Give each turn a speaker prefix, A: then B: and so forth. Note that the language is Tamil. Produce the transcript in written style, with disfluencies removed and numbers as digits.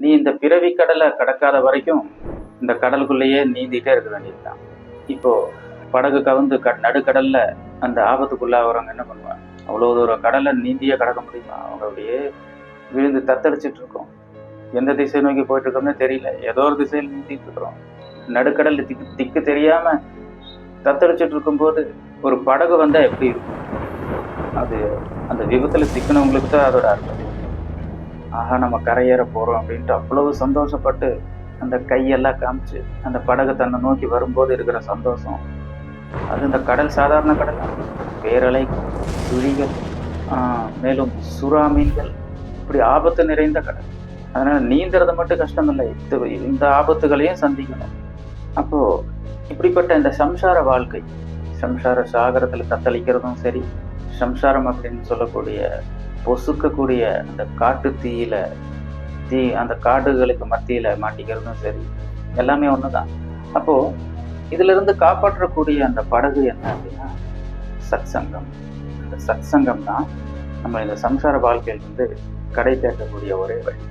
A: நீ இந்த பிறவி கடலை கடக்காத வரைக்கும் இந்த கடலுக்குள்ளேயே நீந்திட்டே இருக்க வேண்டியதுதான். இப்போ படகு கவுந்து நடுக்கடல்ல அந்த ஆபத்துக்குள்ளாகிறவங்க என்ன பண்ணுவாங்க? அவ்வளோ தூரம் கடலை நீந்தியே கடக்க முடியுமா? அவங்க அப்படியே விழுந்து தத்தளிச்சிட்டு இருக்கோம். எந்த திசை நோக்கி போயிட்டு இருக்கோம்னே தெரியல. ஏதோ ஒரு திசையில் நீந்திட்டு இருக்கிறோம். நடுக்கடல்ல திக்கு தெரியாம தத்தளிச்சிட்டு இருக்கும்போது ஒரு படகு வந்தா எப்படி இருக்கும்? அது அந்த விபத்துல சிக்கினவங்களுக்கு தான் அதோட அர்த்தம். ஆஹா, நம்ம கரையேற போறோம் அப்படின்ட்டு அவ்வளவு சந்தோஷப்பட்டு அந்த கையெல்லாம் காமிச்சு அந்த படகு தன்னை நோக்கி வரும்போது இருக்கிற சந்தோஷம், அது இந்த கடல் சாதாரண கடல், பேரலை, சுழிகள், மேலும் சுறா மீன்கள், இப்படி ஆபத்து நிறைந்த கடல். அதனால நீந்துறது மட்டும் கஷ்டம் இல்லை, இந்த ஆபத்துகளையும் சந்திக்கணும். அப்போ இப்படிப்பட்ட இந்த சம்சார வாழ்க்கை, சம்சார சாகரத்துல தத்தளிக்கிறதும் சரி, சம்சாரம் அப்படின்னு சொல்லக்கூடிய பொசுக்கக்கூடிய அந்த காட்டு தீயில அந்த காடுகளுக்கு மத்தியில மாட்டிக்கிறதும் சரி, எல்லாமே ஒண்ணுதான். அப்போ இதுல இருந்து காப்பாற்றக்கூடிய அந்த படகு என்ன அப்படின்னா சத்சங்கம். இந்த சத்சங்கம் தான் நம்ம இந்த சம்சார வாழ்க்கையிலிருந்து கடை தேற்றக்கூடிய ஒரே வழி.